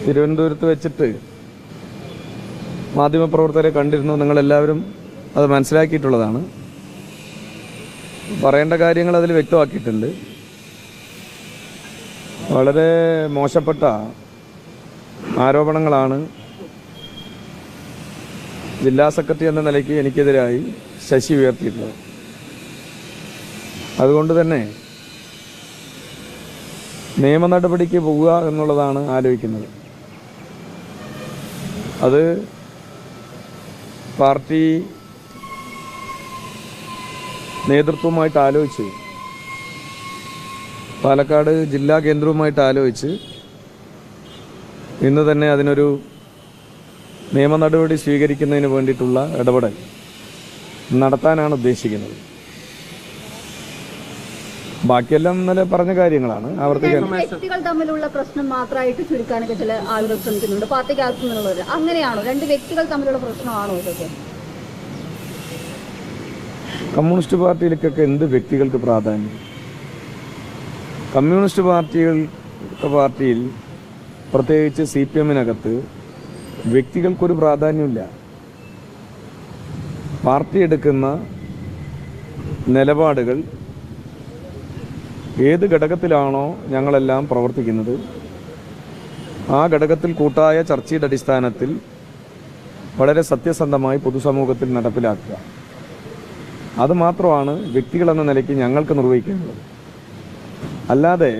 തിരുവനന്തപുരത്ത് വെച്ചിട്ട് മാധ്യമപ്രവർത്തകരെ കണ്ടിരുന്നു. നിങ്ങളെല്ലാവരും അത് മനസ്സിലാക്കിയിട്ടുള്ളതാണ്. പറയേണ്ട കാര്യങ്ങൾ അതിൽ വ്യക്തമാക്കിയിട്ടുണ്ട്. വളരെ മോശപ്പെട്ട ആരോപണങ്ങളാണ് ജില്ലാ സെക്രട്ടറി എന്ന നിലയ്ക്ക് എനിക്കെതിരായി ശശി ഉയർത്തിയിട്ടുള്ളത്. അതുകൊണ്ട് തന്നെ നിയമ നടപടിക്ക് പോവുക എന്നുള്ളതാണ് ആലോചിക്കുന്നത്. അത് പാർട്ടി നേതൃത്വവുമായിട്ട് ആലോചിച്ച്, പാലക്കാട് ജില്ലാ കേന്ദ്രവുമായിട്ട് ആലോചിച്ച് ഇന്ന് തന്നെ അതിനൊരു നിയമ നടപടി സ്വീകരിക്കുന്നതിന് വേണ്ടിയിട്ടുള്ള ഇടപെടൽ നടത്താനാണ് ഉദ്ദേശിക്കുന്നത്. ബാക്കിയെല്ലാം ഇന്നലെ പറഞ്ഞ കാര്യങ്ങളാണ് ആവർത്തിക്കാൻ. വ്യക്തികൾ തമ്മിലുള്ള പ്രശ്നം മാത്രമായിട്ട് ചുരുക്കാനൊക്കെ ചില ആളുകൾ ശ്രമിക്കുന്നുണ്ട്, പാർട്ടിക്കകത്തു നിന്നുള്ളവർ. അങ്ങനെയാണോ? രണ്ട് വ്യക്തികൾ തമ്മിലുള്ള പ്രശ്നമാണോ ഇതൊക്കെ? കമ്മ്യൂണിസ്റ്റ് പാർട്ടിയിലേക്കൊക്കെ എന്ത് വ്യക്തികൾക്ക് പ്രാധാന്യം? കമ്മ്യൂണിസ്റ്റ് പാർട്ടിയിൽ പ്രത്യേകിച്ച് CPM-നകത്ത് വ്യക്തികൾക്കൊരു പ്രാധാന്യമില്ല. പാർട്ടി എടുക്കുന്ന നിലപാടുകൾ ഏത് ഘടകത്തിലാണോ ഞങ്ങളെല്ലാം പ്രവർത്തിക്കുന്നത് ആ ഘടകത്തിൽ കൂട്ടായ ചർച്ചയുടെ അടിസ്ഥാനത്തിൽ വളരെ സത്യസന്ധമായി പൊതുസമൂഹത്തിൽ നടപ്പിലാക്കുക. അതുമാത്രമാണ് വ്യക്തികളെന്ന നിലയ്ക്ക് ഞങ്ങൾക്ക് നിർവഹിക്കേണ്ടത്. അല്ലാതെ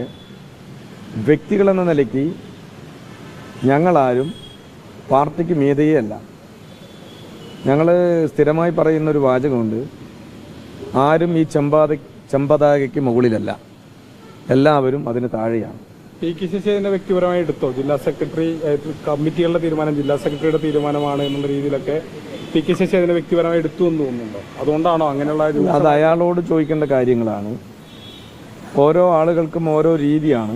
വ്യക്തികളെന്ന നിലയ്ക്ക് ഞങ്ങളാരും പാർട്ടിക്ക് മീതയല്ല. ഞങ്ങൾ സ്ഥിരമായി പറയുന്നൊരു വാചകമുണ്ട്, ആരും ഈ ചെമ്പതാകയ്ക്ക് മുകളിലല്ല, എല്ലാവരും അതിന് താഴെയാണ്. PKCC അതിന്റെ വ്യക്തിപരമായി എടുത്തോ? ജില്ലാ സെക്രട്ടറി കമ്മിറ്റികളുടെ തീരുമാനം ജില്ലാ സെക്രട്ടറിയുടെ തീരുമാനമാണ് എന്നുള്ള രീതിയിലൊക്കെ PKCC അതിനെ വ്യക്തിപരമായി എടുത്തു എന്ന് തോന്നുന്നുണ്ടോ? അതുകൊണ്ടാണോ അങ്ങനെയുള്ള? അത് അയാളോട് ചോദിക്കേണ്ട കാര്യങ്ങളാണ്. ഓരോ ആളുകൾക്കും ഓരോ രീതിയാണ്.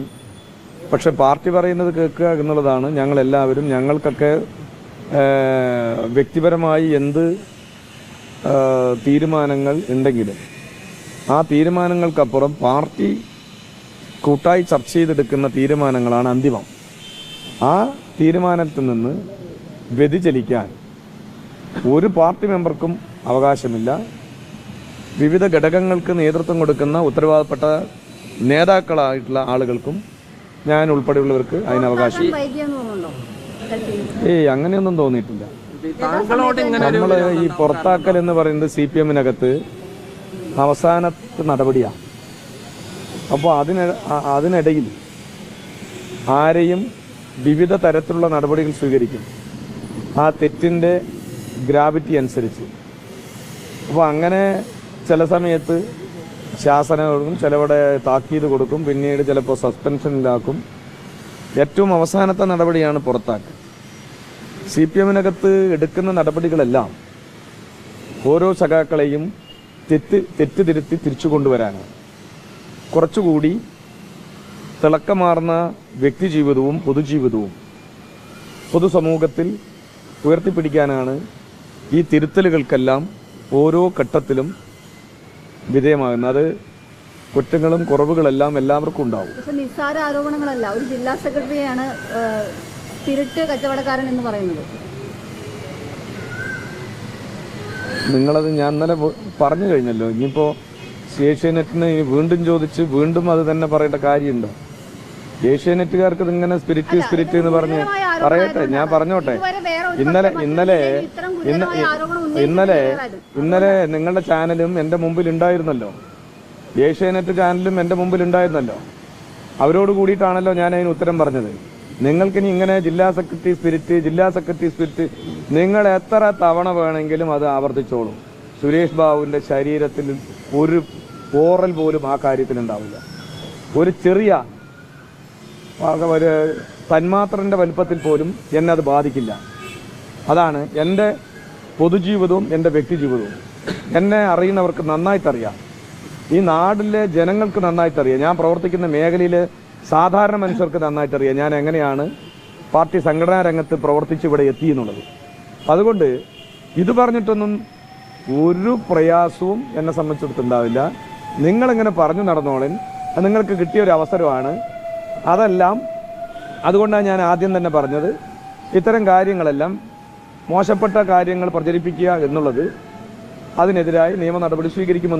പക്ഷെ പാർട്ടി പറയുന്നത് കേൾക്കുക എന്നുള്ളതാണ് ഞങ്ങളെല്ലാവരും. ഞങ്ങൾക്കൊക്കെ വ്യക്തിപരമായി എന്ത് തീരുമാനങ്ങൾ ഉണ്ടെങ്കിലും ആ തീരുമാനങ്ങൾക്കപ്പുറം പാർട്ടി കൂട്ടായി ചർച്ച ചെയ്തെടുക്കുന്ന തീരുമാനങ്ങളാണ് അന്തിമം. ആ തീരുമാനത്തിൽ നിന്ന് വ്യതിചലിക്കാൻ ഒരു പാർട്ടി മെമ്പർക്കും അവകാശമില്ല. വിവിധ ഘടകങ്ങൾക്ക് നേതൃത്വം കൊടുക്കുന്ന ഉത്തരവാദപ്പെട്ട നേതാക്കളായിട്ടുള്ള ആളുകൾക്കും ഞാൻ ഉൾപ്പെടെയുള്ളവർക്ക് അതിന് അവകാശം. അങ്ങനെയൊന്നും തോന്നിയിട്ടില്ല. നമ്മൾ ഈ പുറത്താക്കൽ എന്ന് പറയുന്നത് CPM-നകത്ത് അവസാനത്തെ നടപടിയാണ്. അപ്പോൾ അതിനിടയിൽ ആരെയും വിവിധ തരത്തിലുള്ള നടപടികൾ സ്വീകരിക്കും, ആ തെറ്റിൻ്റെ ഗ്രാവിറ്റി അനുസരിച്ച്. അപ്പോൾ അങ്ങനെ ചില സമയത്ത് ശാസന കൊടുക്കും, ചിലവിടെ താക്കീത് കൊടുക്കും, പിന്നീട് ചിലപ്പോൾ സസ്പെൻഷനിലാക്കും. ഏറ്റവും അവസാനത്തെ നടപടിയാണ് പുറത്താക്കൽ. CPM-നകത്ത് എടുക്കുന്ന നടപടികളെല്ലാം ഓരോ സഖാക്കളെയും തെറ്റ് തിരുത്തി തിരിച്ചു കൊണ്ടുവരാനാണ്. കുറച്ചുകൂടി തിളക്കമാർന്ന വ്യക്തിജീവിതവും പൊതുജീവിതവും പൊതുസമൂഹത്തിൽ ഉയർത്തിപ്പിടിക്കാനാണ് ഈ തിരുത്തലുകൾക്കെല്ലാം ഓരോ ഘട്ടത്തിലും വിധേയമാകുന്നത്. അത് കുറ്റങ്ങളും കുറവുകളെല്ലാം എല്ലാവർക്കും ഉണ്ടാവും. പക്ഷെ നിസ്സാര ആരോപണങ്ങളല്ല. ഒരു ജില്ലാ സെക്രട്ടറിയാണ് തിരുട്ട് കച്ചവടക്കാരൻ എന്ന് പറയുന്നത്. നിങ്ങളത് ഞാൻ ഇന്നലെ പറഞ്ഞു കഴിഞ്ഞല്ലോ. ഇനിയിപ്പോൾ ഏഷ്യാനെറ്റിന് വീണ്ടും ചോദിച്ച് വീണ്ടും അത് തന്നെ പറയേണ്ട കാര്യമുണ്ടോ? ഏഷ്യാനെറ്റുകാർക്ക് ഇതിങ്ങനെ സ്പിരിറ്റ് എന്ന് പറഞ്ഞ് പറയട്ടെ, ഞാൻ പറഞ്ഞോട്ടെ. ഇന്നലെ നിങ്ങളുടെ ചാനലും എൻ്റെ മുമ്പിൽ ഉണ്ടായിരുന്നല്ലോ, ഏഷ്യാനെറ്റ് ചാനലും എൻ്റെ മുമ്പിൽ ഉണ്ടായിരുന്നല്ലോ. അവരോട് കൂടിയിട്ടാണല്ലോ ഞാൻ അതിന് ഉത്തരം പറഞ്ഞത്. നിങ്ങൾക്കിനി ഇങ്ങനെ ജില്ലാ സെക്രട്ടറി സ്പിരിറ്റ് നിങ്ങൾ എത്ര തവണ വേണമെങ്കിലും അത് ആവർത്തിച്ചോളും. സുരേഷ് ബാബുവിൻ്റെ ശരീരത്തിൽ ഒരു പോറൽ പോലും ആ കാര്യത്തിലുണ്ടാവില്ല. ഒരു ചെറിയ ഒരു തന്മാത്രൻ്റെ വലുപ്പത്തിൽ പോലും എന്നെ അത് ബാധിക്കില്ല. അതാണ് എൻ്റെ പൊതുജീവിതവും എൻ്റെ വ്യക്തിജീവിതവും. എന്നെ അറിയുന്നവർക്ക് നന്നായിട്ടറിയാം, ഈ നാട്ടിലെ ജനങ്ങൾക്ക് നന്നായിട്ടറിയാം, ഞാൻ പ്രവർത്തിക്കുന്ന മേഖലയിലെ സാധാരണ മനുഷ്യർക്ക് നന്നായിട്ടറിയാം ഞാൻ എങ്ങനെയാണ് പാർട്ടി സംഘടനാ രംഗത്ത് പ്രവർത്തിച്ച് ഇവിടെ എത്തിയെന്നുള്ളത്. അതുകൊണ്ട് ഇത് പറഞ്ഞിട്ടൊന്നും ഒരു പ്രയാസവും എന്നെ സംബന്ധിച്ചിടത്തുണ്ടാവില്ല. നിങ്ങളിങ്ങനെ പറഞ്ഞു നടന്നോളൻ, നിങ്ങൾക്ക് കിട്ടിയ ഒരു അവസരമാണ്. അതെല്ലാം അതുകൊണ്ടാണ് ഞാൻ ആദ്യം തന്നെ പറഞ്ഞത് ഇത്തരം കാര്യങ്ങളെല്ലാം മോശപ്പെട്ട കാര്യങ്ങൾ പ്രചരിപ്പിക്കുക എന്നുള്ളത് അതിനെതിരായി നിയമ നടപടി സ്വീകരിക്കുമെന്ന്.